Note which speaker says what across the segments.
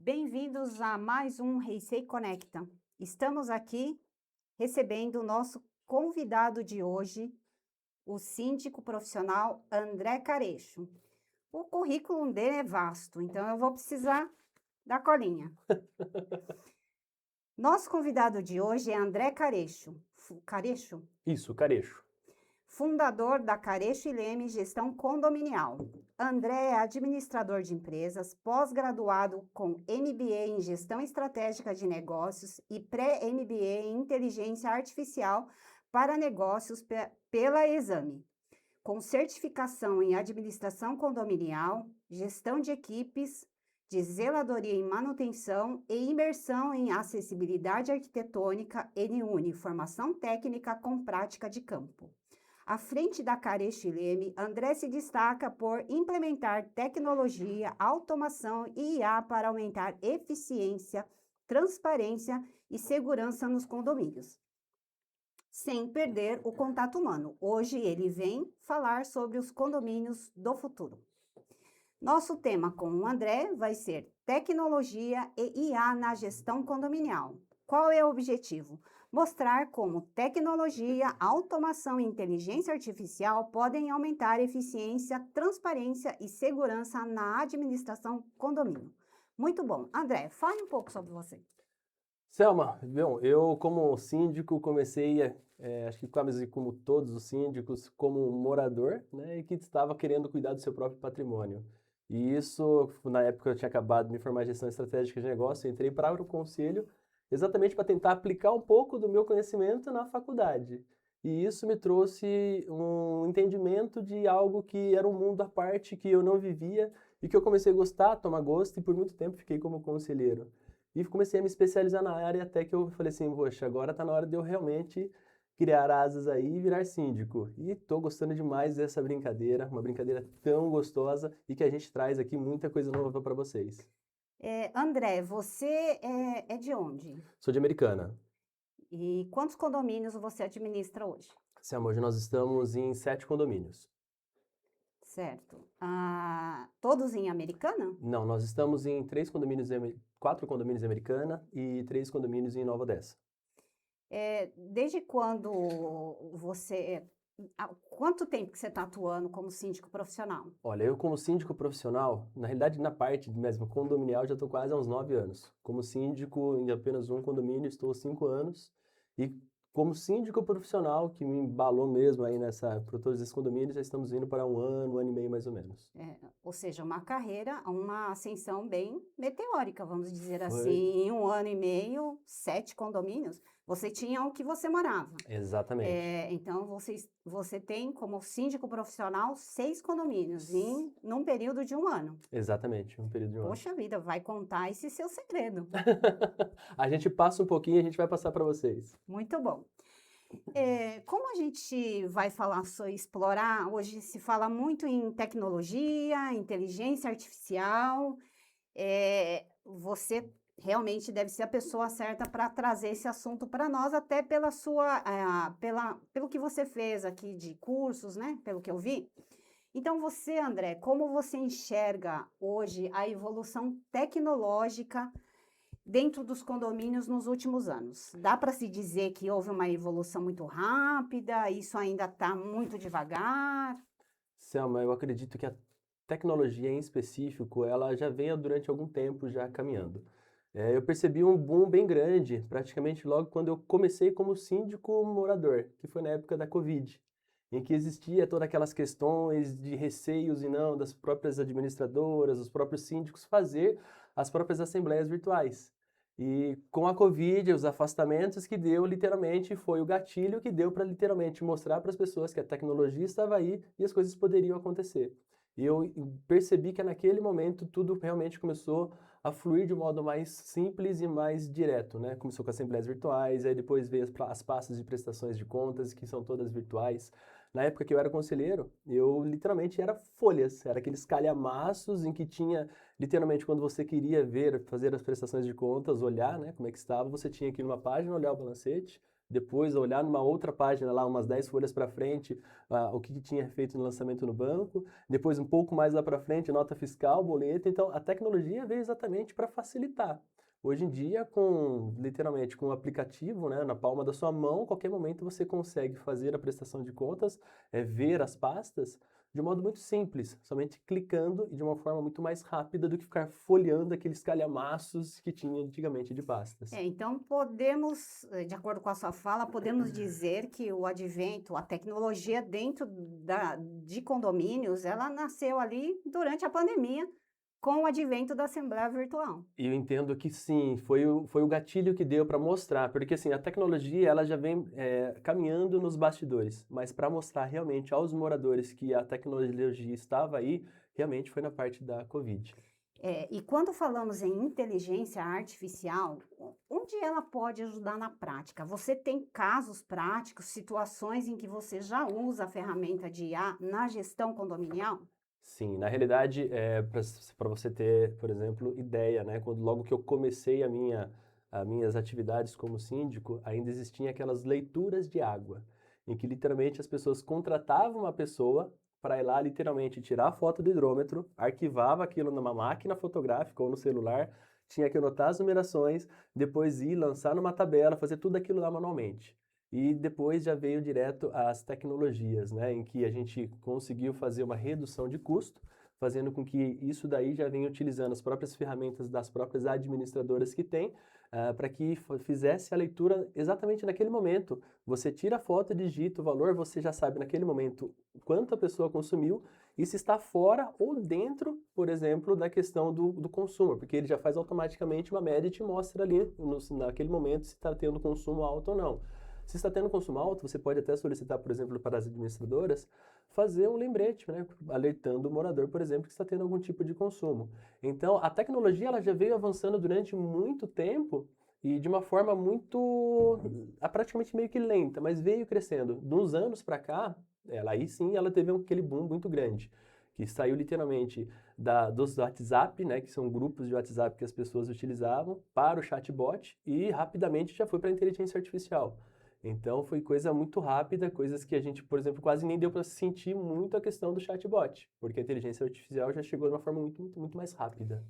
Speaker 1: Bem-vindos a mais um Reisei Conecta. Estamos aqui recebendo o nosso convidado de hoje, o síndico profissional André Carecho. O currículo dele é vasto, então eu vou precisar da colinha. Nosso convidado de hoje é André Carecho. Carecho?
Speaker 2: Isso, Carecho.
Speaker 1: Fundador da Carecho e Leme Gestão Condominial. André é administrador de empresas, pós-graduado com MBA em Gestão Estratégica de Negócios e pré-MBA em Inteligência Artificial para Negócios pela Exame, com certificação em Administração Condominial, Gestão de Equipes, de Zeladoria e Manutenção e imersão em Acessibilidade Arquitetônica. Ele une formação técnica com prática de campo. À frente da Carecho e Leme, André se destaca por implementar tecnologia, automação e IA para aumentar eficiência, transparência e segurança nos condomínios, sem perder o contato humano. Hoje ele vem falar sobre os condomínios do futuro. Nosso tema com o André vai ser tecnologia e IA na gestão condominial. Qual é o objetivo? Mostrar como tecnologia, automação e inteligência artificial podem aumentar eficiência, transparência e segurança na administração condomínio. Muito bom. André, fale um pouco sobre você.
Speaker 2: Selma, bom, eu como síndico comecei, acho que quase como todos os síndicos, como morador, né, e que estava querendo cuidar do seu próprio patrimônio. E isso, na época eu tinha acabado de me formar em gestão estratégica de negócio, entrei para o conselho exatamente para tentar aplicar um pouco do meu conhecimento na faculdade. E isso me trouxe um entendimento de algo que era um mundo à parte, que eu não vivia e que eu comecei a gostar, tomar gosto, e por muito tempo fiquei como conselheiro. E comecei a me especializar na área até que eu falei assim, poxa, agora está na hora de eu realmente criar asas aí e virar síndico. E estou gostando demais dessa brincadeira, uma brincadeira tão gostosa e que a gente traz aqui muita coisa nova para vocês.
Speaker 1: André, você é de onde?
Speaker 2: Sou de Americana.
Speaker 1: E quantos condomínios você administra hoje?
Speaker 2: Selma, hoje nós estamos em 7 condomínios.
Speaker 1: Certo. Todos em Americana?
Speaker 2: Não, nós estamos em 4 condomínios em Americana e 3 condomínios em Nova Odessa.
Speaker 1: Desde quando quanto tempo que você está atuando como síndico profissional?
Speaker 2: Olha, eu como síndico profissional, na realidade na parte mesmo condominial já estou quase há uns 9 anos. Como síndico em apenas um condomínio estou há 5 anos. E como síndico profissional, que me embalou mesmo aí por todos esses condomínios, já estamos indo para um ano e meio mais ou menos.
Speaker 1: Ou seja, uma carreira, uma ascensão bem meteórica, vamos dizer assim.
Speaker 2: Foi.
Speaker 1: Em um ano e meio, 7 condomínios, você tinha o que você morava.
Speaker 2: Exatamente.
Speaker 1: Então, você tem como síndico profissional 6 condomínios num período de um ano.
Speaker 2: Exatamente, um período de um ano.
Speaker 1: Poxa vida, vai contar esse seu segredo.
Speaker 2: A gente passa um pouquinho e a gente vai passar para vocês.
Speaker 1: Muito bom. Como a gente vai explorar, hoje se fala muito em tecnologia, inteligência artificial, você realmente deve ser a pessoa certa para trazer esse assunto para nós, até pelo que você fez aqui de cursos, né? Pelo que eu vi. Então, você, André, como você enxerga hoje a evolução tecnológica dentro dos condomínios nos últimos anos? Dá para se dizer que houve uma evolução muito rápida, isso ainda está muito devagar?
Speaker 2: Selma, eu acredito que a tecnologia em específico, ela já vem durante algum tempo já caminhando. Eu percebi um boom bem grande, praticamente logo quando eu comecei como síndico morador, que foi na época da Covid, em que existia todas aquelas questões de receios e não das próprias administradoras, os próprios síndicos fazer as próprias assembleias virtuais. E com a Covid, os afastamentos que deu, literalmente, foi o gatilho que deu para literalmente mostrar para as pessoas que a tecnologia estava aí e as coisas poderiam acontecer. E eu percebi que naquele momento tudo realmente começou a fluir de um modo mais simples e mais direto, né? Começou com assembleias virtuais, aí depois veio as pastas de prestações de contas, que são todas virtuais. Na época que eu era conselheiro, eu literalmente era folhas, era aqueles calhamaços em que tinha, literalmente, quando você queria ver, fazer as prestações de contas, olhar, né, como é que estava, você tinha que ir numa página, olhar o balancete, depois olhar numa outra página lá, umas 10 folhas para frente, o que tinha feito no lançamento no banco, depois um pouco mais lá para frente, nota fiscal, boleto. Então, a tecnologia veio exatamente para facilitar. Hoje em dia, literalmente com o aplicativo, né, na palma da sua mão, a qualquer momento você consegue fazer a prestação de contas, ver as pastas de um modo muito simples, somente clicando e de uma forma muito mais rápida do que ficar folheando aqueles calhamaços que tinha antigamente de pastas.
Speaker 1: Então podemos, de acordo com a sua fala, podemos dizer que o advento, a tecnologia dentro de condomínios, ela nasceu ali durante a pandemia, com o advento da Assembleia Virtual.
Speaker 2: E eu entendo que sim, foi o gatilho que deu para mostrar, porque assim, a tecnologia ela já vem caminhando nos bastidores, mas para mostrar realmente aos moradores que a tecnologia estava aí, realmente foi na parte da Covid.
Speaker 1: E quando falamos em inteligência artificial, onde ela pode ajudar na prática? Você tem casos práticos, situações em que você já usa a ferramenta de IA na gestão condominial?
Speaker 2: Sim, na realidade, para você ter, por exemplo, ideia, né? Quando logo que eu comecei as minhas atividades como síndico, ainda existiam aquelas leituras de água, em que literalmente as pessoas contratavam uma pessoa para ir lá literalmente tirar a foto do hidrômetro, arquivava aquilo numa máquina fotográfica ou no celular, tinha que anotar as numerações, depois ir lançar numa tabela, fazer tudo aquilo lá manualmente. E depois já veio direto às tecnologias, né, em que a gente conseguiu fazer uma redução de custo, fazendo com que isso daí já venha utilizando as próprias ferramentas das próprias administradoras que tem, para que fizesse a leitura exatamente naquele momento. Você tira a foto, digita o valor, você já sabe naquele momento quanto a pessoa consumiu e se está fora ou dentro, por exemplo, da questão do consumo, porque ele já faz automaticamente uma média e te mostra ali, naquele momento, se está tendo consumo alto ou não. Se está tendo consumo alto, você pode até solicitar, por exemplo, para as administradoras, fazer um lembrete, né, alertando o morador, por exemplo, que está tendo algum tipo de consumo. Então, a tecnologia ela já veio avançando durante muito tempo e de uma forma muito, praticamente meio que lenta, mas veio crescendo. De uns anos para cá, ela aí sim, ela teve aquele boom muito grande, que saiu literalmente dos WhatsApp, né, que são grupos de WhatsApp que as pessoas utilizavam, para o chatbot e rapidamente já foi para a inteligência artificial. Então foi coisa muito rápida, coisas que a gente, por exemplo, quase nem deu para sentir muito a questão do chatbot, porque a inteligência artificial já chegou de uma forma muito, muito, muito mais rápida.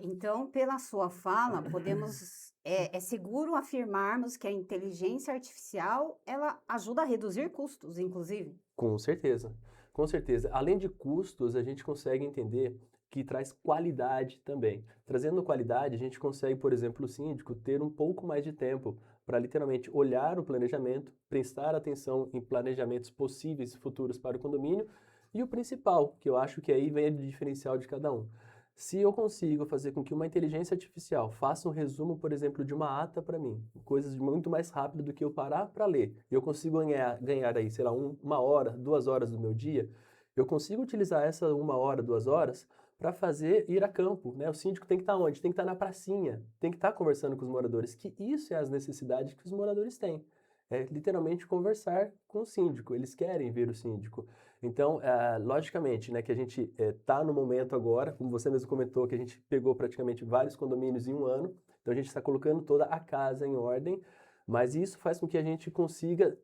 Speaker 1: Então, pela sua fala, podemos, é seguro afirmarmos que a inteligência artificial, ela ajuda a reduzir custos, inclusive?
Speaker 2: Com certeza, com certeza. Além de custos, a gente consegue entender que traz qualidade também. Trazendo qualidade, a gente consegue, por exemplo, o síndico ter um pouco mais de tempo para literalmente olhar o planejamento, prestar atenção em planejamentos possíveis futuros para o condomínio e o principal, que eu acho que aí vem o diferencial de cada um. Se eu consigo fazer com que uma inteligência artificial faça um resumo, por exemplo, de uma ata para mim, coisas muito mais rápido do que eu parar para ler, e eu consigo ganhar aí, sei lá, uma hora, 2 horas do meu dia, eu consigo utilizar essa 1 hora, 2 horas para fazer ir a campo, né? O síndico tem que estar onde? Tem que estar na pracinha, tem que estar conversando com os moradores, que isso é as necessidades que os moradores têm. É literalmente conversar com o síndico, eles querem ver o síndico. Então, logicamente, né, que a gente está no momento agora, como você mesmo comentou, que a gente pegou praticamente vários condomínios em um ano, então a gente está colocando toda a casa em ordem, mas isso faz com que a gente consiga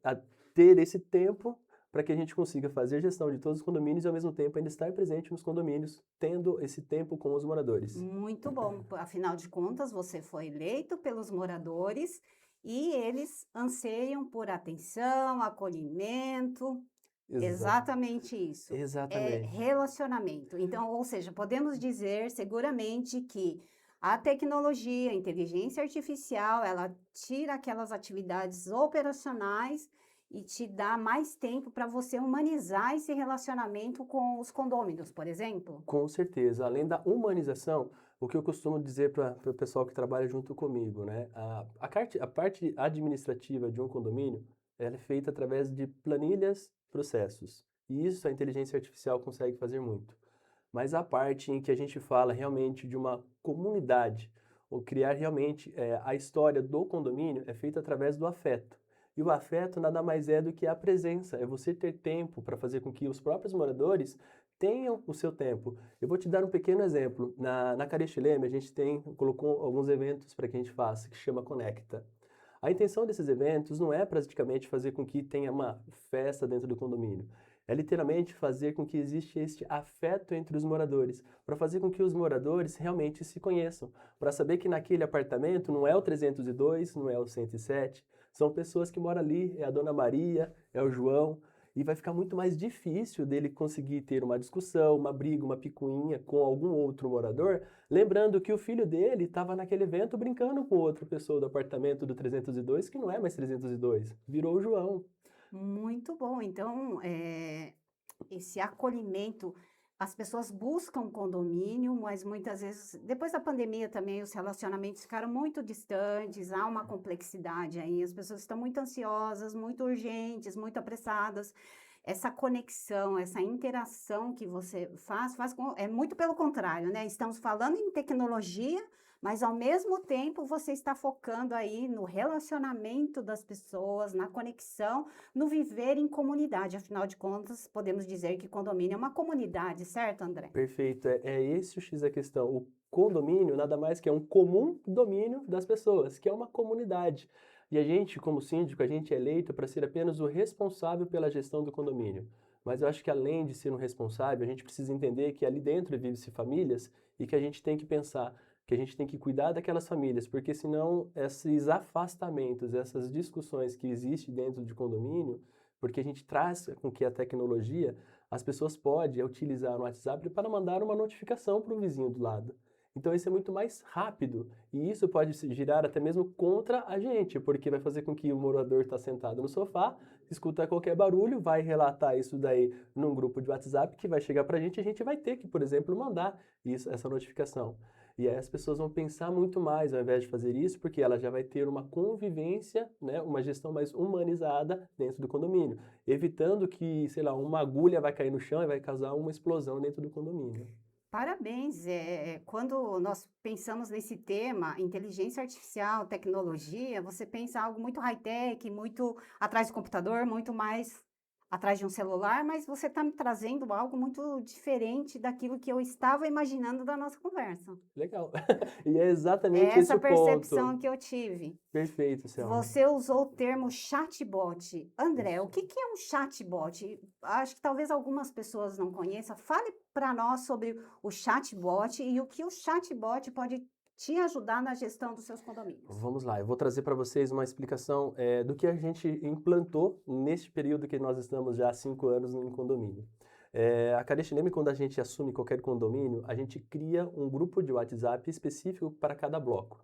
Speaker 2: ter esse tempo para que a gente consiga fazer gestão de todos os condomínios e ao mesmo tempo ainda estar presente nos condomínios, tendo esse tempo com os moradores.
Speaker 1: Muito bom. Afinal de contas, você foi eleito pelos moradores e eles anseiam por atenção, acolhimento.
Speaker 2: Exa
Speaker 1: Exatamente isso. É
Speaker 2: exatamente.
Speaker 1: relacionamento. Então, ou seja, podemos dizer seguramente que a tecnologia, a inteligência artificial, ela tira aquelas atividades operacionais e te dá mais tempo para você humanizar esse relacionamento com os condôminos, por exemplo.
Speaker 2: Com certeza. Além da humanização, o que eu costumo dizer para o pessoal que trabalha junto comigo, né? A parte administrativa de um condomínio, ela é feita através de planilhas, processos. E isso a inteligência artificial consegue fazer muito. Mas a parte em que a gente fala realmente de uma comunidade, ou criar realmente a história do condomínio, é feita através do afeto. E o afeto nada mais é do que a presença, é você ter tempo para fazer com que os próprios moradores tenham o seu tempo. Eu vou te dar um pequeno exemplo. Na Careche Leme, a gente colocou alguns eventos para que a gente faça, que chama Conecta. A intenção desses eventos não é praticamente fazer com que tenha uma festa dentro do condomínio. É literalmente fazer com que exista este afeto entre os moradores, para fazer com que os moradores realmente se conheçam, para saber que naquele apartamento não é o 302, não é o 107, são pessoas que moram ali, é a Dona Maria, é o João, e vai ficar muito mais difícil dele conseguir ter uma discussão, uma briga, uma picuinha com algum outro morador, lembrando que o filho dele estava naquele evento brincando com outra pessoa do apartamento do 302, que não é mais 302, virou o João.
Speaker 1: Muito bom. Então, esse acolhimento, as pessoas buscam condomínio, mas muitas vezes, depois da pandemia também, os relacionamentos ficaram muito distantes, há uma complexidade aí, as pessoas estão muito ansiosas, muito urgentes, muito apressadas. Essa conexão, essa interação que você é muito pelo contrário, né? Estamos falando em tecnologia, mas ao mesmo tempo você está focando aí no relacionamento das pessoas, na conexão, no viver em comunidade. Afinal de contas, podemos dizer que condomínio é uma comunidade, certo, André?
Speaker 2: Perfeito, é esse o X da questão. O condomínio nada mais que é um comum domínio das pessoas, que é uma comunidade. E a gente, como síndico, a gente é eleito para ser apenas o responsável pela gestão do condomínio. Mas eu acho que além de ser um responsável, a gente precisa entender que ali dentro vivem-se famílias e que a gente tem que pensar, que a gente tem que cuidar daquelas famílias, porque senão esses afastamentos, essas discussões que existem dentro de condomínio, porque a gente traz com que a tecnologia as pessoas podem utilizar o WhatsApp para mandar uma notificação para o vizinho do lado. Então isso é muito mais rápido e isso pode se girar até mesmo contra a gente, porque vai fazer com que o morador está sentado no sofá, escuta qualquer barulho, vai relatar isso daí num grupo de WhatsApp que vai chegar para a gente vai ter que, por exemplo, mandar essa notificação. E aí as pessoas vão pensar muito mais ao invés de fazer isso, porque ela já vai ter uma convivência, né, uma gestão mais humanizada dentro do condomínio, evitando que, sei lá, uma agulha vai cair no chão e vai causar uma explosão dentro do condomínio.
Speaker 1: Parabéns. Quando nós pensamos nesse tema, inteligência artificial, tecnologia, você pensa algo muito high-tech, muito atrás do computador, muito mais atrás de um celular, mas você está me trazendo algo muito diferente daquilo que eu estava imaginando da nossa conversa.
Speaker 2: Legal. E é
Speaker 1: É
Speaker 2: exatamente esse
Speaker 1: essa
Speaker 2: o ponto.
Speaker 1: percepção que eu tive.
Speaker 2: Perfeito, Selma.
Speaker 1: Você usou o termo chatbot. André, o
Speaker 2: Isso.
Speaker 1: que que é um chatbot? Acho que talvez algumas pessoas não conheçam. Fale para nós sobre o chatbot e o que o chatbot pode te ajudar na gestão dos seus condomínios.
Speaker 2: Vamos lá, eu vou trazer para vocês uma explicação do que a gente implantou neste período que nós estamos já há 5 anos em condomínio. A Carestileme, quando a gente assume qualquer condomínio, a gente cria um grupo de WhatsApp específico para cada bloco,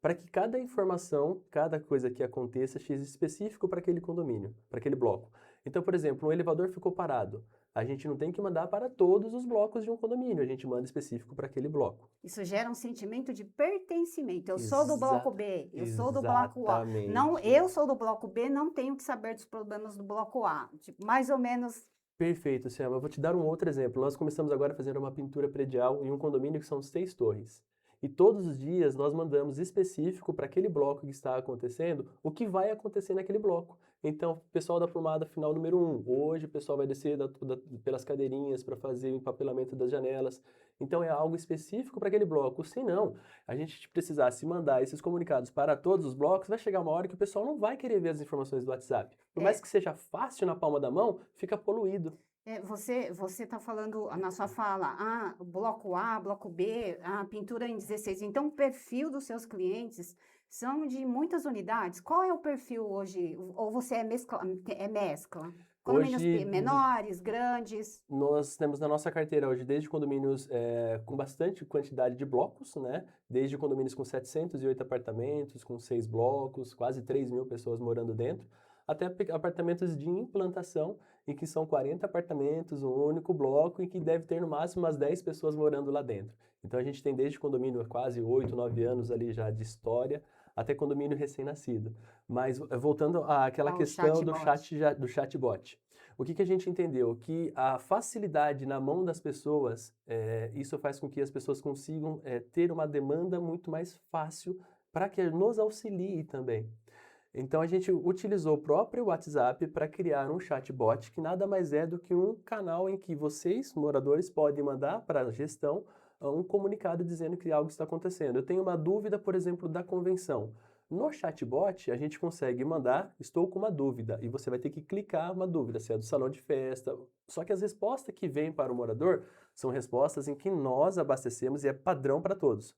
Speaker 2: para que cada informação, cada coisa que aconteça, seja específico para aquele condomínio, para aquele bloco. Então, por exemplo, um elevador ficou parado. A gente não tem que mandar para todos os blocos de um condomínio, a gente manda específico para aquele bloco.
Speaker 1: Isso gera um sentimento de pertencimento. Eu sou do bloco
Speaker 2: Exata,
Speaker 1: B, eu sou do bloco A. Não,
Speaker 2: exatamente.
Speaker 1: eu sou do bloco B, não tenho que saber dos problemas do bloco A. Tipo, mais ou menos.
Speaker 2: Perfeito, Selma. Eu vou te dar um outro exemplo. Nós começamos agora a fazer uma pintura predial em um condomínio que são 6 torres. E todos os dias nós mandamos específico para aquele bloco que está acontecendo o que vai acontecer naquele bloco. Então, pessoal da plomada final número 1, hoje o pessoal vai descer pelas cadeirinhas para fazer o empapelamento das janelas. Então, é algo específico para aquele bloco. Se não, a gente precisasse mandar esses comunicados para todos os blocos, vai chegar uma hora que o pessoal não vai querer ver as informações do WhatsApp. Por mais
Speaker 1: É,
Speaker 2: que seja fácil na palma da mão, fica poluído.
Speaker 1: você está falando na sua fala, bloco A, bloco B, a pintura em 16. Então, o perfil dos seus clientes são de muitas unidades. Qual é o perfil hoje? Ou você é mescla? Condomínios
Speaker 2: Hoje,
Speaker 1: menores, grandes?
Speaker 2: nós temos na nossa carteira hoje desde condomínios com bastante quantidade de blocos, né? Desde condomínios com 708 apartamentos, com 6 blocos, quase 3.000 pessoas morando dentro, até apartamentos de implantação, em que são 40 apartamentos, um único bloco, e que deve ter no máximo umas 10 pessoas morando lá dentro. Então a gente tem desde condomínio há quase 8, 9 anos ali já de história, até condomínio recém-nascido. Mas voltando àquela
Speaker 1: Ao
Speaker 2: questão
Speaker 1: chatbot.
Speaker 2: do chatbot. O que a gente entendeu? Que a facilidade na mão das pessoas, isso faz com que as pessoas consigam ter uma demanda muito mais fácil para que nos auxilie também. Então a gente utilizou o próprio WhatsApp para criar um chatbot que nada mais é do que um canal em que vocês, moradores, podem mandar para a gestão um comunicado dizendo que algo está acontecendo. Eu tenho uma dúvida, por exemplo, da convenção. No chatbot, a gente consegue mandar, estou com uma dúvida, e você vai ter que clicar uma dúvida, se é do salão de festa. Só que as respostas que vêm para o morador são respostas em que nós abastecemos e é padrão para todos.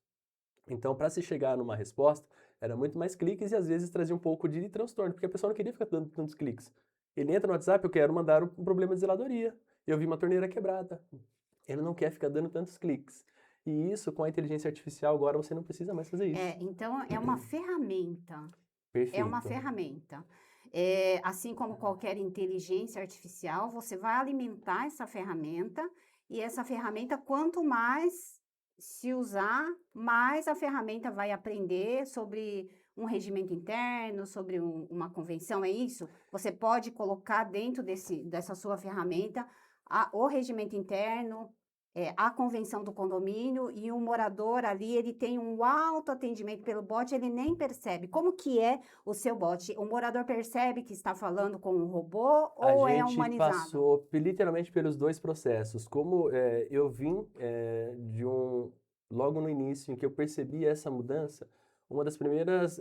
Speaker 2: Então, para se chegar numa resposta, era muito mais cliques e às vezes trazia um pouco de transtorno, porque a pessoa não queria ficar dando tantos cliques. Ele entra no WhatsApp, eu quero mandar um problema de zeladoria. Eu vi uma torneira quebrada. Ele não quer ficar dando tantos cliques. E isso, com a inteligência artificial, agora você não precisa mais fazer isso.
Speaker 1: Então é uma ferramenta. É uma
Speaker 2: Perfeito.
Speaker 1: ferramenta. Assim como qualquer inteligência artificial, você vai alimentar essa ferramenta e essa ferramenta, quanto mais se usar, mais a ferramenta vai aprender sobre um regimento interno, sobre uma convenção, é isso? Você pode colocar dentro dessa sua ferramenta o regimento interno, a convenção do condomínio e o morador ali, ele tem um autoatendimento pelo bot, ele nem percebe. Como que é o seu bot? O morador percebe que está falando com um robô
Speaker 2: A
Speaker 1: ou é
Speaker 2: gente
Speaker 1: humanizado?
Speaker 2: passou literalmente pelos dois processos. Como eu vim logo no início em que eu percebi essa mudança, uma das primeiras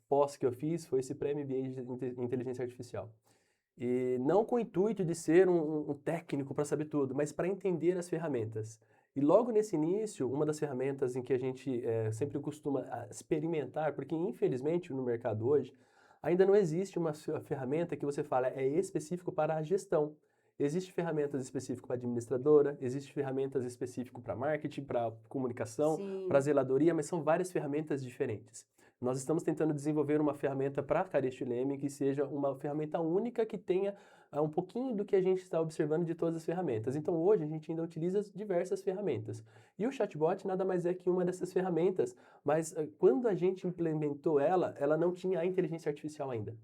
Speaker 2: pós que eu fiz foi esse pré-MBA de inteligência artificial. E não com o intuito de ser um técnico para saber tudo, mas para entender as ferramentas. E logo nesse início, uma das ferramentas em que a gente sempre costuma experimentar, porque infelizmente no mercado hoje, ainda não existe uma ferramenta que você fala é específico para a gestão. Existem ferramentas específicas para administradora, existem ferramentas específicas para marketing, para comunicação, para
Speaker 1: Sim.
Speaker 2: zeladoria, mas são várias ferramentas diferentes. Nós estamos tentando desenvolver uma ferramenta para Careste Leme que seja uma ferramenta única que tenha um pouquinho do que a gente está observando de todas as ferramentas. Então hoje a gente ainda utiliza diversas ferramentas. E o chatbot nada mais é que uma dessas ferramentas, mas quando a gente implementou ela, ela não tinha a inteligência artificial ainda.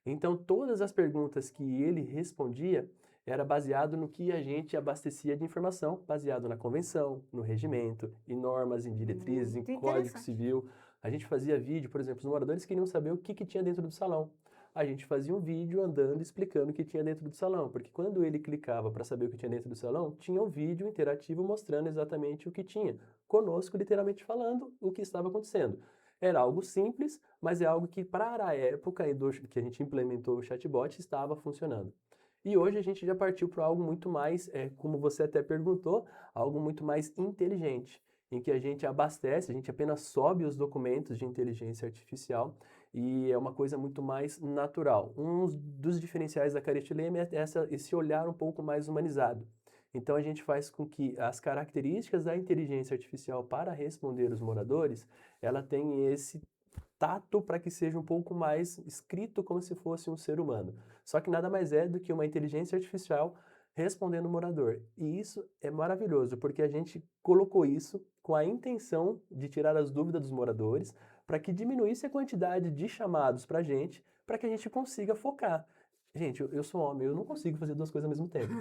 Speaker 2: Então todas as perguntas que ele respondia era baseado no que a gente abastecia de informação, baseado na convenção, no regimento, em normas, em diretrizes, em
Speaker 1: Muito
Speaker 2: código
Speaker 1: interessante.
Speaker 2: civil. A gente fazia vídeo, por exemplo, os moradores queriam saber o que tinha dentro do salão. A gente fazia um vídeo andando explicando o que tinha dentro do salão, porque quando ele clicava para saber o que tinha dentro do salão, tinha um vídeo interativo mostrando exatamente o que tinha, conosco literalmente falando o que estava acontecendo. Era algo simples, mas é algo que para a época que a gente implementou o chatbot estava funcionando. E hoje a gente já partiu para algo muito mais, como você até perguntou, algo muito mais inteligente, em que a gente abastece, a gente apenas sobe os documentos de inteligência artificial e é uma coisa muito mais natural. Um dos diferenciais da Carestileme é esse olhar um pouco mais humanizado. Então a gente faz com que as características da inteligência artificial para responder os moradores, ela tem esse tato para que seja um pouco mais escrito como se fosse um ser humano. Só que nada mais é do que uma inteligência artificial respondendo o morador. E isso é maravilhoso, porque a gente colocou isso com a intenção de tirar as dúvidas dos moradores, para que diminuísse a quantidade de chamados para a gente, para que a gente consiga focar. Gente, eu sou homem, eu não consigo fazer duas coisas ao mesmo tempo.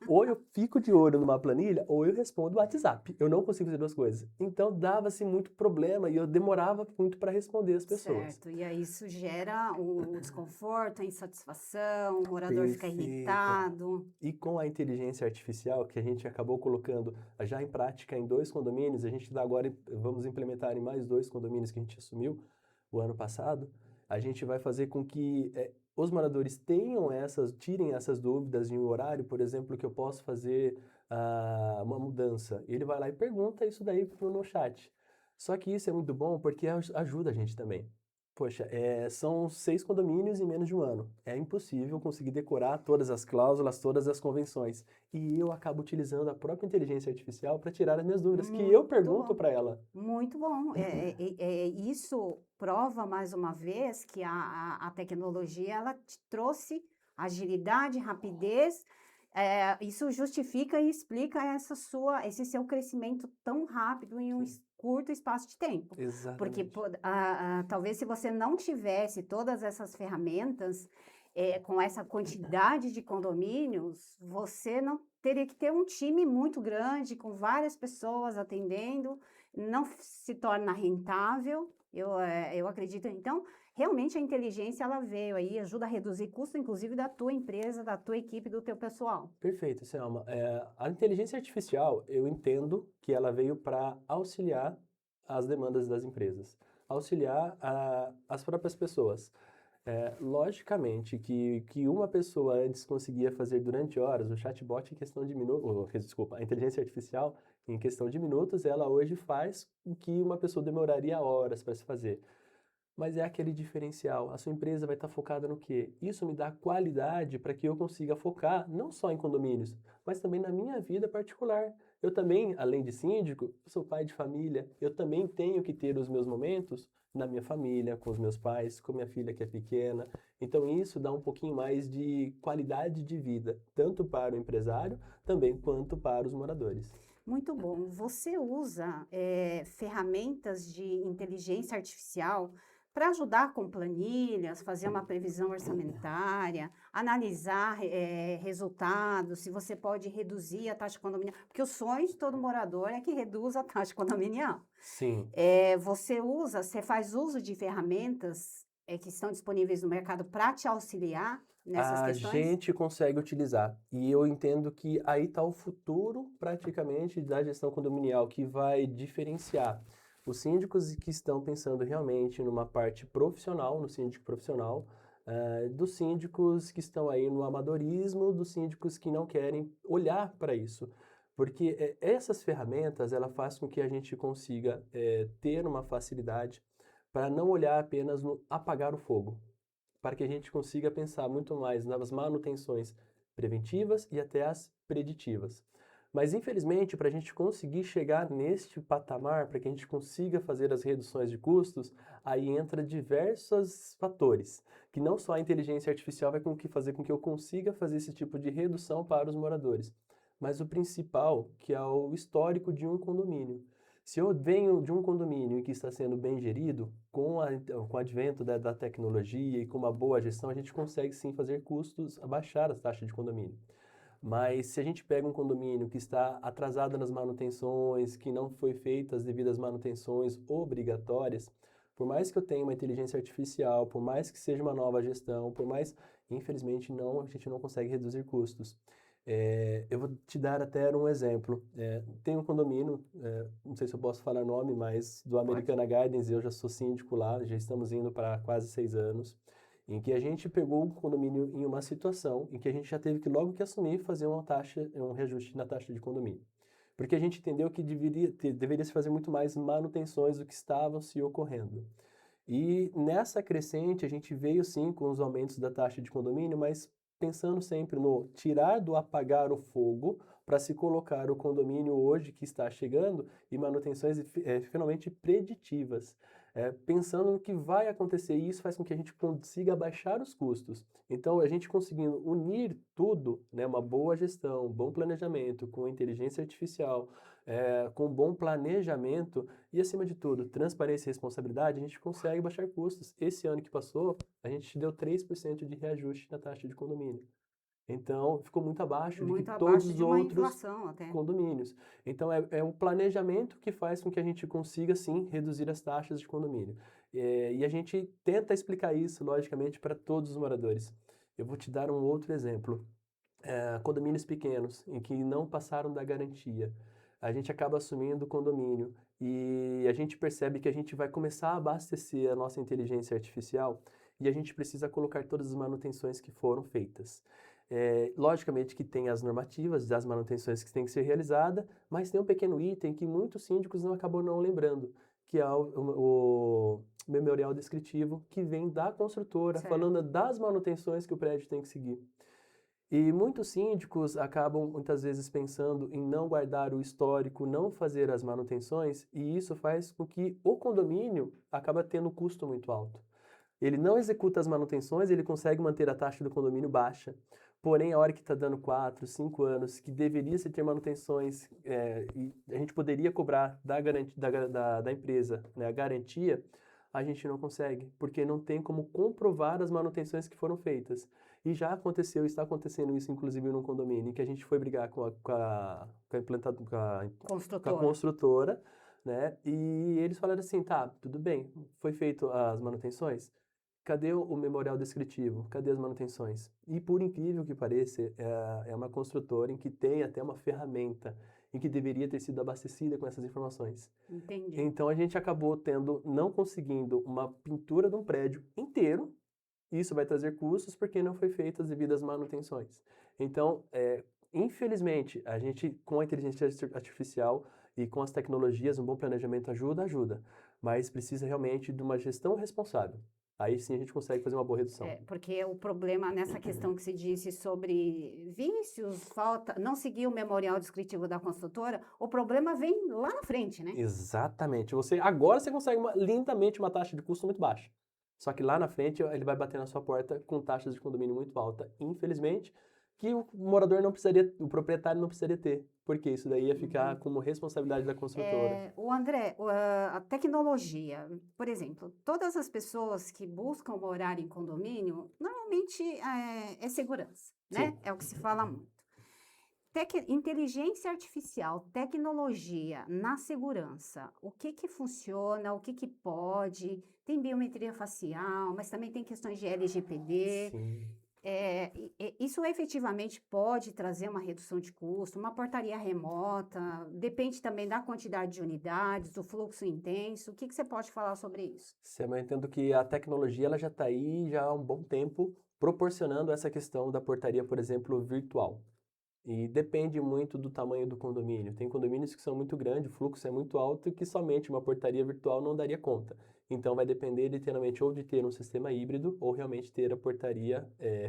Speaker 2: Ou eu fico de olho numa planilha, ou eu respondo o WhatsApp. Eu não consigo fazer duas coisas. Então dava-se muito problema e eu demorava muito para responder as pessoas.
Speaker 1: Certo, e aí isso gera o desconforto, a insatisfação, o morador fica
Speaker 2: Perfeito.
Speaker 1: irritado.
Speaker 2: E com a inteligência artificial, que a gente acabou colocando já em prática em dois condomínios, a gente agora vamos implementar em mais dois condomínios que a gente assumiu o ano passado, a gente vai fazer com que os moradores tirem essas dúvidas em um horário, por exemplo, que eu posso fazer uma mudança. Ele vai lá e pergunta isso daí no chat. Só que isso é muito bom porque ajuda a gente também. Poxa, são 6 condomínios em menos de um ano. É impossível conseguir decorar todas as cláusulas, todas as convenções. E eu acabo utilizando a própria inteligência artificial para tirar as minhas dúvidas, que eu
Speaker 1: Muito
Speaker 2: pergunto
Speaker 1: bom,
Speaker 2: para ela.
Speaker 1: muito bom. Isso prova mais uma vez que a tecnologia ela te trouxe agilidade, rapidez. Isso justifica e explica esse seu crescimento tão rápido em um
Speaker 2: Sim,
Speaker 1: curto espaço de tempo. Porque
Speaker 2: exatamente.
Speaker 1: talvez se você não tivesse todas essas ferramentas, com essa quantidade de condomínios, você não teria que ter um time muito grande, com várias pessoas atendendo, não se torna rentável. Eu acredito. Então, realmente a inteligência ela veio aí, ajuda a reduzir custo, inclusive da tua empresa, da tua equipe, do teu pessoal.
Speaker 2: Perfeito, Selma. A inteligência artificial, eu entendo que ela veio para auxiliar as demandas das empresas. auxiliar as próprias pessoas. Logicamente que uma pessoa antes conseguia fazer durante horas, o chatbot em questão de minutos, desculpa, a inteligência artificial em questão de minutos, ela hoje faz o que uma pessoa demoraria horas para se fazer. Mas é aquele diferencial. A sua empresa vai estar focada no quê? Isso me dá qualidade para que eu consiga focar não só em condomínios, mas também na minha vida particular. Eu também, além de síndico, eu sou pai de família. Eu também tenho que ter os meus momentos na minha família, com os meus pais, com minha filha que é pequena. Então isso dá um pouquinho mais de qualidade de vida, tanto para o empresário, também quanto para os moradores.
Speaker 1: Muito bom. Você usa ferramentas de inteligência artificial para ajudar com planilhas, fazer uma previsão orçamentária, analisar resultados, se você pode reduzir a taxa condominial, porque o sonho de todo morador é que reduza a taxa condominial.
Speaker 2: Sim.
Speaker 1: Você faz uso de ferramentas que estão disponíveis no mercado para te auxiliar nessas
Speaker 2: A
Speaker 1: questões?
Speaker 2: gente consegue utilizar. E eu entendo que aí está o futuro, praticamente, da gestão condominial, que vai diferenciar os síndicos que estão pensando realmente numa parte profissional, no síndico profissional, dos síndicos que estão aí no amadorismo, dos síndicos que não querem olhar para isso. Porque essas ferramentas, ela faz com que a gente consiga ter uma facilidade para não olhar apenas no apagar o fogo, para que a gente consiga pensar muito mais nas manutenções preventivas e até as preditivas. Mas, infelizmente, para a gente conseguir chegar neste patamar, para que a gente consiga fazer as reduções de custos, aí entra diversos fatores, que não só a inteligência artificial vai fazer com que eu consiga fazer esse tipo de redução para os moradores, mas o principal, que é o histórico de um condomínio. Se eu venho de um condomínio que está sendo bem gerido, com o advento da tecnologia e com uma boa gestão, a gente consegue sim fazer custos, abaixar as taxas de condomínio. Mas se a gente pega um condomínio que está atrasado nas manutenções, que não foi feita as devidas manutenções obrigatórias, por mais que eu tenha uma inteligência artificial, por mais que seja uma nova gestão, por mais, infelizmente, não, a gente não consegue reduzir custos. Eu vou te dar até um exemplo. Tem um condomínio, não sei se eu posso falar nome, mas do
Speaker 1: Pode.
Speaker 2: Americana Gardens, eu já sou síndico lá, já estamos indo para quase 6 anos, em que a gente pegou o condomínio em uma situação em que a gente já teve que logo que assumir fazer uma taxa, um reajuste na taxa de condomínio. Porque a gente entendeu que deveria se fazer muito mais manutenções do que estavam se ocorrendo. E nessa crescente, a gente veio sim com os aumentos da taxa de condomínio, mas pensando sempre no tirar do apagar o fogo para se colocar o condomínio hoje que está chegando e manutenções finalmente preditivas. Pensando no que vai acontecer, e isso faz com que a gente consiga baixar os custos. Então, a gente conseguindo unir tudo, né, uma boa gestão, um bom planejamento, com inteligência artificial, com bom planejamento, e, acima de tudo, transparência e responsabilidade, a gente consegue baixar custos. Esse ano que passou, a gente deu 3% de reajuste na taxa de condomínio. Então, ficou muito abaixo do que
Speaker 1: Muito
Speaker 2: todos
Speaker 1: abaixo
Speaker 2: os
Speaker 1: de uma
Speaker 2: outros
Speaker 1: inflação até.
Speaker 2: condomínios. Então, é o planejamento que faz com que a gente consiga, sim, reduzir as taxas de condomínio. E a gente tenta explicar isso, logicamente, para todos os moradores. Eu vou te dar um outro exemplo. Condomínios pequenos, em que não passaram da garantia. A gente acaba assumindo o condomínio e a gente percebe que a gente vai começar a abastecer a nossa inteligência artificial e a gente precisa colocar todas as manutenções que foram feitas. Logicamente que tem as normativas das manutenções que têm que ser realizadas, mas tem um pequeno item que muitos síndicos não acabam não lembrando, que é o memorial descritivo que vem da construtora,
Speaker 1: Certo.
Speaker 2: falando das manutenções que o prédio tem que seguir. E muitos síndicos acabam muitas vezes pensando em não guardar o histórico, não fazer as manutenções, e isso faz com que o condomínio acaba tendo um custo muito alto. Ele não executa as manutenções, ele consegue manter a taxa do condomínio baixa, porém a hora que está dando 4, 5 anos, que deveria se ter manutenções, e a gente poderia cobrar da empresa, né, a garantia, a gente não consegue, porque não tem como comprovar as manutenções que foram feitas. E já aconteceu, está acontecendo isso, inclusive, num condomínio, em que a gente foi brigar com a
Speaker 1: Construtora.
Speaker 2: construtora, né? E eles falaram assim, tá, tudo bem, foi feito as manutenções? Cadê o memorial descritivo? Cadê as manutenções? E por incrível que pareça, é uma construtora em que tem até uma ferramenta e que deveria ter sido abastecida com essas informações.
Speaker 1: Entendi.
Speaker 2: Então a gente acabou não conseguindo uma pintura de um prédio inteiro. Isso vai trazer custos porque não foi feita as devidas manutenções. Então, infelizmente, a gente com a inteligência artificial e com as tecnologias, um bom planejamento ajuda, mas precisa realmente de uma gestão responsável. Aí sim a gente consegue fazer uma boa redução.
Speaker 1: Porque o problema nessa questão que se disse sobre vícios, falta, não seguir o memorial descritivo da construtora, o problema vem lá na frente, né?
Speaker 2: Exatamente. Agora você consegue lindamente uma taxa de custo muito baixa. Só que lá na frente ele vai bater na sua porta com taxas de condomínio muito alta, infelizmente, que o morador não precisaria, o proprietário não precisaria ter, porque isso daí ia ficar como responsabilidade da construtora.
Speaker 1: O André, a tecnologia, por exemplo, todas as pessoas que buscam morar em condomínio, normalmente é segurança, né?
Speaker 2: Sim.
Speaker 1: É o que se fala muito. Inteligência artificial, tecnologia na segurança, o que que funciona, o que que pode? Tem biometria facial, mas também tem questões de LGPD.
Speaker 2: Sim.
Speaker 1: Isso efetivamente pode trazer uma redução de custo, uma portaria remota, depende também da quantidade de unidades, do fluxo intenso. O que que você pode falar sobre isso?
Speaker 2: Eu entendo que a tecnologia ela já está aí já há um bom tempo proporcionando essa questão da portaria, por exemplo, virtual. E depende muito do tamanho do condomínio. Tem condomínios que são muito grandes, o fluxo é muito alto e que somente uma portaria virtual não daria conta. Então vai depender literalmente ou de ter um sistema híbrido ou realmente ter a portaria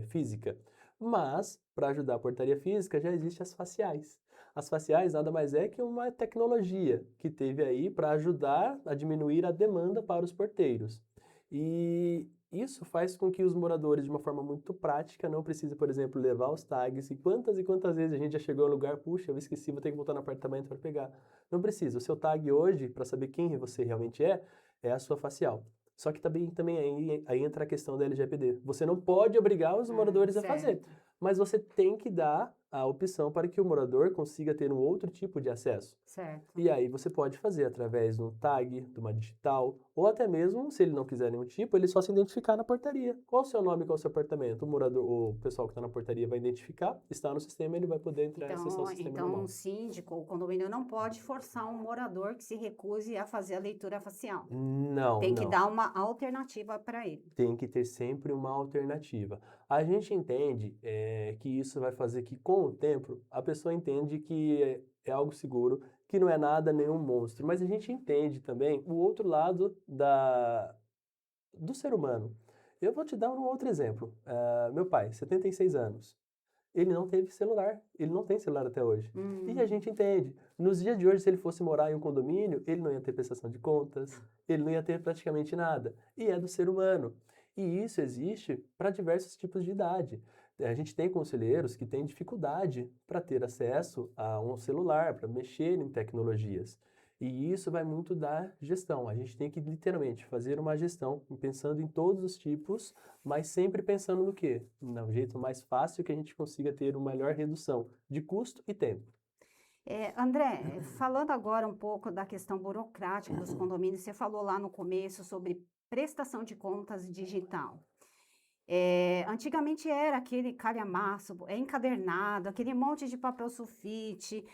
Speaker 2: física. Mas, para ajudar a portaria física, já existem as faciais. As faciais nada mais é que uma tecnologia que teve aí para ajudar a diminuir a demanda para os porteiros. E isso faz com que os moradores, de uma forma muito prática, não precisem, por exemplo, levar os tags. E quantas vezes a gente já chegou no lugar, puxa, eu esqueci, vou ter que voltar no apartamento para pegar. Não precisa. O seu tag hoje, para saber quem você realmente é a sua facial. Só que também aí entra a questão da LGPD. Você não pode obrigar os moradores a fazer,
Speaker 1: Certo.
Speaker 2: mas você tem que dar a opção para que o morador consiga ter um outro tipo de acesso.
Speaker 1: Certo.
Speaker 2: E aí você pode fazer através de um tag, de uma digital, ou até mesmo, se ele não quiser nenhum tipo, ele só se identificar na portaria. Qual o seu nome, qual o seu apartamento? O pessoal que está na portaria vai identificar, está no sistema, ele vai poder entrar e acessar o sistema
Speaker 1: Então,
Speaker 2: normal.
Speaker 1: o síndico, o condomínio não pode forçar um morador que se recuse a fazer a leitura facial.
Speaker 2: Não,
Speaker 1: Tem que
Speaker 2: não.
Speaker 1: dar uma alternativa para ele.
Speaker 2: Tem que ter sempre uma alternativa. A gente entende que isso vai fazer que, com o tempo, a pessoa entende que é algo seguro, que não é nada, nenhum monstro. Mas a gente entende também o outro lado do ser humano. Eu vou te dar um outro exemplo. Meu pai, 76 anos. Ele não teve celular. Ele não tem celular até hoje. E a gente entende. Nos dias de hoje, se ele fosse morar em um condomínio, ele não ia ter prestação de contas, ele não ia ter praticamente nada. E é do ser humano. E isso existe para diversos tipos de idade. A gente tem conselheiros que têm dificuldade para ter acesso a um celular, para mexer em tecnologias. E isso vai muito da gestão. A gente tem que literalmente fazer uma gestão pensando em todos os tipos, mas sempre pensando no quê? No jeito mais fácil que a gente consiga ter uma melhor redução de custo e tempo.
Speaker 1: André, falando agora um pouco da questão burocrática dos condomínios, você falou lá no começo sobre prestação de contas digital. Antigamente era aquele calhamaço, encadernado, aquele monte de papel sulfite,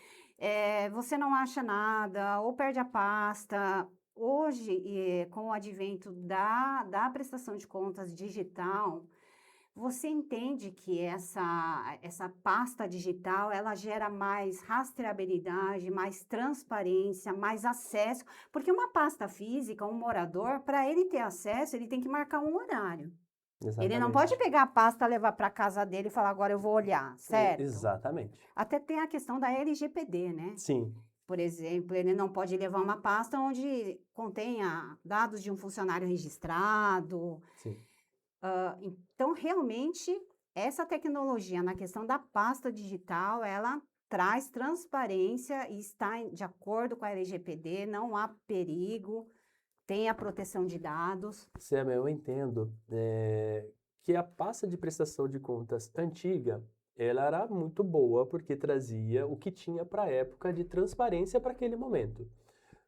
Speaker 1: você não acha nada, ou perde a pasta. Hoje, com o advento da prestação de contas digital, você entende que essa pasta digital, ela gera mais rastreabilidade, mais transparência, mais acesso, porque uma pasta física, um morador, para ele ter acesso, ele tem que marcar um horário. Ele não pode
Speaker 2: Exatamente.
Speaker 1: pegar a pasta, levar para casa dele e falar, agora eu vou olhar, certo?
Speaker 2: Exatamente.
Speaker 1: Até tem a questão da LGPD, né?
Speaker 2: Sim,
Speaker 1: Por exemplo, ele não pode levar uma pasta onde contenha dados de um funcionário registrado.
Speaker 2: sim.
Speaker 1: Então, realmente, essa tecnologia na questão da pasta digital, ela traz transparência e está de acordo com a LGPD, não há perigo, tem a proteção de dados.
Speaker 2: Sam, eu entendo que a pasta de prestação de contas antiga, ela era muito boa porque trazia o que tinha para a época de transparência para aquele momento.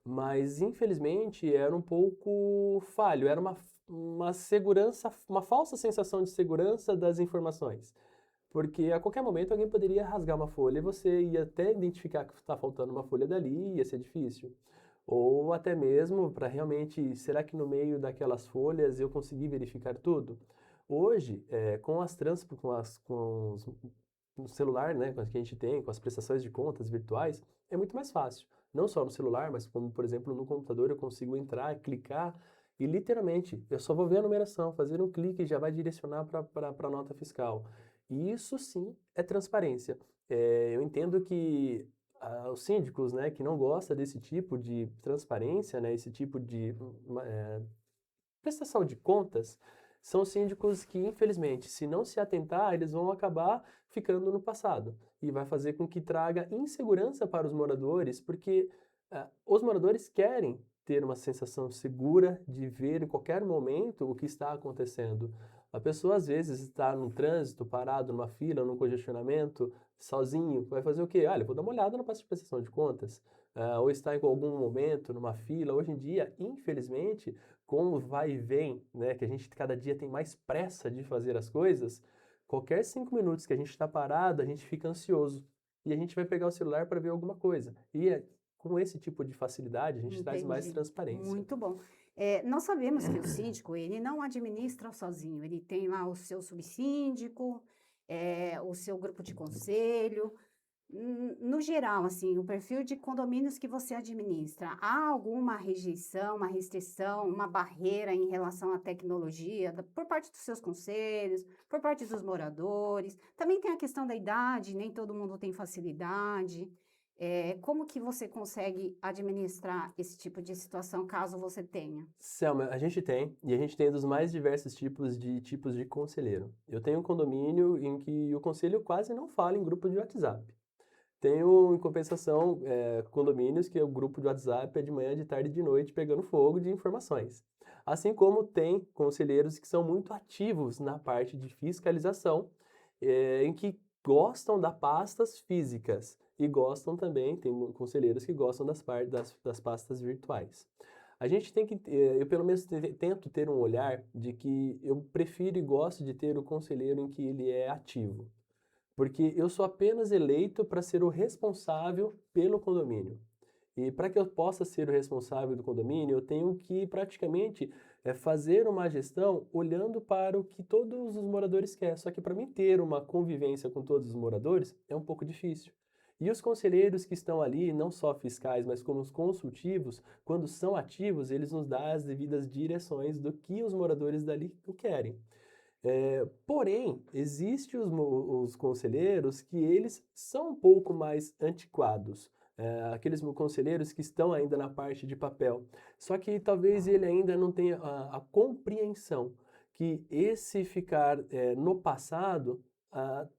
Speaker 2: Mas, infelizmente, era um pouco falho, era uma segurança, uma falsa sensação de segurança das informações. Porque a qualquer momento alguém poderia rasgar uma folha e você ia até identificar que está faltando uma folha dali e ia ser difícil. Ou até mesmo para realmente, será que no meio daquelas folhas eu consegui verificar tudo? Hoje, com as trans, com os, no celular, né, com as que a gente tem, com as prestações de contas virtuais, é muito mais fácil. Não só no celular, mas como, por exemplo, no computador eu consigo entrar, clicar e literalmente eu só vou ver a numeração, fazer um clique e já vai direcionar para a nota fiscal. E isso sim é transparência. Eu entendo que os síndicos, né, que não gostam desse tipo de transparência, né, esse tipo de prestação de contas, são síndicos que, infelizmente, se não se atentar, eles vão acabar ficando no passado e vai fazer com que traga insegurança para os moradores, porque os moradores querem ter uma sensação segura de ver em qualquer momento o que está acontecendo. A pessoa às vezes está no trânsito, parado numa fila, num congestionamento, sozinho, vai fazer o quê? Olha, vou dar uma olhada na pasta de prestação de contas. Ou está em algum momento numa fila. Hoje em dia, infelizmente, como vai e vem, né, que a gente cada dia tem mais pressa de fazer as coisas, qualquer 5 minutos que a gente está parado, a gente fica ansioso. E a gente vai pegar o celular para ver alguma coisa. E com esse tipo de facilidade, a gente traz mais
Speaker 1: Entendi.
Speaker 2: transparência.
Speaker 1: Muito bom. Nós sabemos que o síndico, ele não administra sozinho, ele tem lá o seu subsíndico, o seu grupo de conselho. No geral, assim, o perfil de condomínios que você administra, há alguma rejeição, uma restrição, uma barreira em relação à tecnologia, por parte dos seus conselhos, por parte dos moradores? Também tem a questão da idade, nem todo mundo tem facilidade. Como que você consegue administrar esse tipo de situação, caso você tenha?
Speaker 2: Selma, a gente tem, e a gente tem dos mais diversos tipos de conselheiro. Eu tenho um condomínio em que o conselho quase não fala em grupo de WhatsApp. Tenho, em compensação, condomínios que o grupo de WhatsApp é de manhã, de tarde e de noite pegando fogo de informações. Assim como tem conselheiros que são muito ativos na parte de fiscalização, em que gostam das pastas físicas e gostam também, tem conselheiros que gostam das pastas virtuais. A gente tem que, eu pelo menos tento ter um olhar de que eu prefiro e gosto de ter o conselheiro em que ele é ativo. Porque eu sou apenas eleito para ser o responsável pelo condomínio. E para que eu possa ser o responsável do condomínio, eu tenho que praticamente fazer uma gestão olhando para o que todos os moradores querem. Só que para mim ter uma convivência com todos os moradores é um pouco difícil. E os conselheiros que estão ali, não só fiscais, mas como os consultivos, quando são ativos, eles nos dão as devidas direções do que os moradores dali querem. Porém, existem os conselheiros que eles são um pouco mais antiquados. Aqueles conselheiros que estão ainda na parte de papel. Só que talvez ele ainda não tenha a compreensão que esse ficar no passado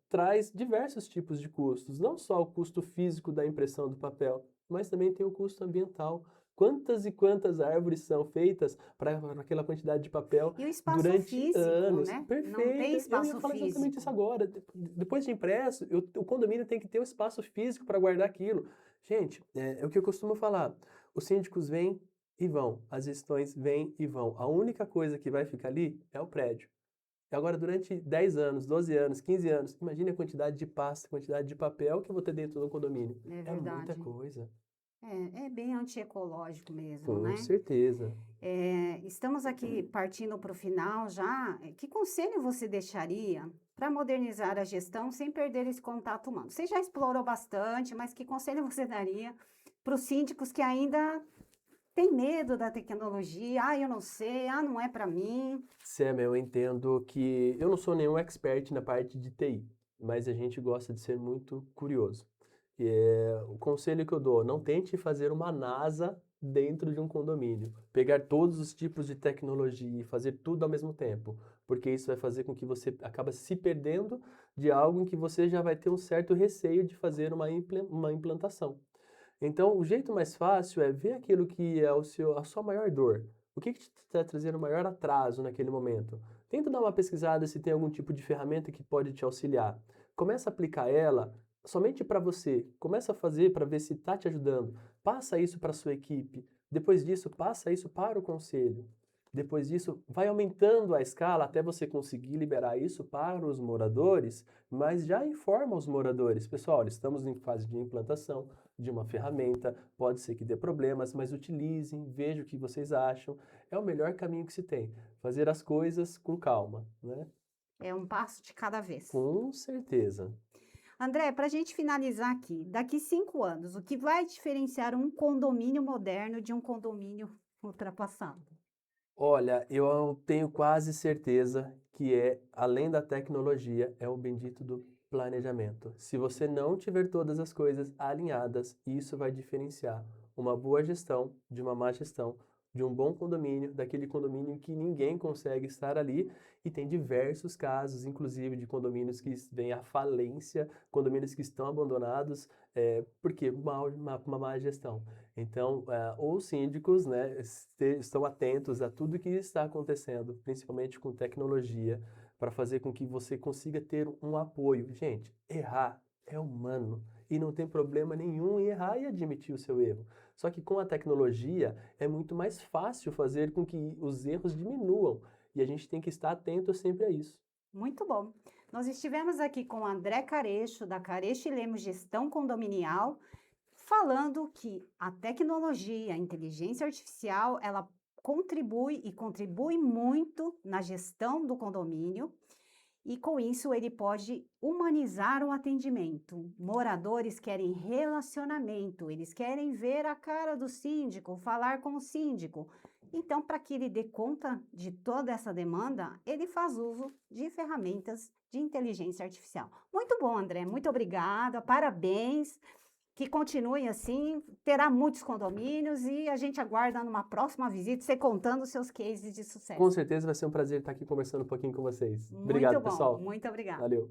Speaker 2: traz diversos tipos de custos. Não só o custo físico da impressão do papel, mas também tem o custo ambiental. Quantas e quantas árvores são feitas para aquela quantidade de papel
Speaker 1: E o espaço
Speaker 2: durante
Speaker 1: físico,
Speaker 2: anos?
Speaker 1: né? Não tem
Speaker 2: Perfeito. Eu ia
Speaker 1: espaço
Speaker 2: falar exatamente isso
Speaker 1: físico.
Speaker 2: agora. Depois de impresso, o condomínio tem que ter um espaço físico para guardar aquilo. Gente, é o que eu costumo falar. Os síndicos vêm e vão, as gestões vêm e vão. A única coisa que vai ficar ali é o prédio. E agora, durante 10 anos, 12 anos, 15 anos, imagine a quantidade de pasta, quantidade de papel que eu vou ter dentro do condomínio.
Speaker 1: É
Speaker 2: É muita
Speaker 1: verdade.
Speaker 2: coisa.
Speaker 1: É bem antiecológico mesmo,
Speaker 2: Com
Speaker 1: né?
Speaker 2: certeza.
Speaker 1: Estamos aqui partindo para o final já. Que conselho você deixaria para modernizar a gestão sem perder esse contato humano? Você já explorou bastante, mas que conselho você daria para os síndicos que ainda têm medo da tecnologia? Ah, eu não sei, ah, não é para mim.
Speaker 2: Sam, eu entendo que eu não sou nenhum expert na parte de TI, mas a gente gosta de ser muito curioso. O conselho que eu dou, não tente fazer uma NASA dentro de um condomínio. Pegar todos os tipos de tecnologia e fazer tudo ao mesmo tempo, porque isso vai fazer com que você acaba se perdendo de algo em que você já vai ter um certo receio de fazer uma implantação. Então, o jeito mais fácil é ver aquilo que é a sua maior dor. O que te está trazendo maior atraso naquele momento? Tenta dar uma pesquisada se tem algum tipo de ferramenta que pode te auxiliar. Começa a aplicar ela somente para você. Começa a fazer para ver se está te ajudando. Passa isso para a sua equipe. Depois disso, passa isso para o conselho. Depois disso, vai aumentando a escala até você conseguir liberar isso para os moradores, mas já informa os moradores, pessoal, olha, estamos em fase de implantação de uma ferramenta, pode ser que dê problemas, mas utilizem, vejam o que vocês acham. É o melhor caminho que se tem, fazer as coisas com calma, né?
Speaker 1: É um passo de cada vez.
Speaker 2: Com certeza.
Speaker 1: André, para a gente finalizar aqui, daqui 5 anos, o que vai diferenciar um condomínio moderno de um condomínio ultrapassado?
Speaker 2: Olha, eu tenho quase certeza que além da tecnologia, é o bendito do planejamento. Se você não tiver todas as coisas alinhadas, isso vai diferenciar uma boa gestão de uma má gestão, de um bom condomínio, daquele condomínio que ninguém consegue estar ali. E tem diversos casos, inclusive, de condomínios que vêm à falência, condomínios que estão abandonados, porque uma má gestão. Então, os síndicos, né, estão atentos a tudo que está acontecendo, principalmente com tecnologia, para fazer com que você consiga ter um apoio. Gente, errar é humano e não tem problema nenhum em errar e admitir o seu erro. Só que com a tecnologia é muito mais fácil fazer com que os erros diminuam e a gente tem que estar atento sempre a isso.
Speaker 1: Muito bom. Nós estivemos aqui com o André Carecho, da Carecho e Lemos Gestão Condominial, falando que a tecnologia, a inteligência artificial, ela contribui e contribui muito na gestão do condomínio. E com isso ele pode humanizar o atendimento. Moradores querem relacionamento, eles querem ver a cara do síndico, falar com o síndico. Então, para que ele dê conta de toda essa demanda, ele faz uso de ferramentas de inteligência artificial. Muito bom, André, muito obrigada, parabéns. Que continue assim, terá muitos condomínios e a gente aguarda numa próxima visita você contando os seus cases de
Speaker 2: Com
Speaker 1: sucesso.
Speaker 2: certeza vai ser um prazer estar aqui conversando um pouquinho com vocês.
Speaker 1: Muito
Speaker 2: Obrigado,
Speaker 1: bom,
Speaker 2: pessoal.
Speaker 1: muito obrigada.
Speaker 2: Valeu.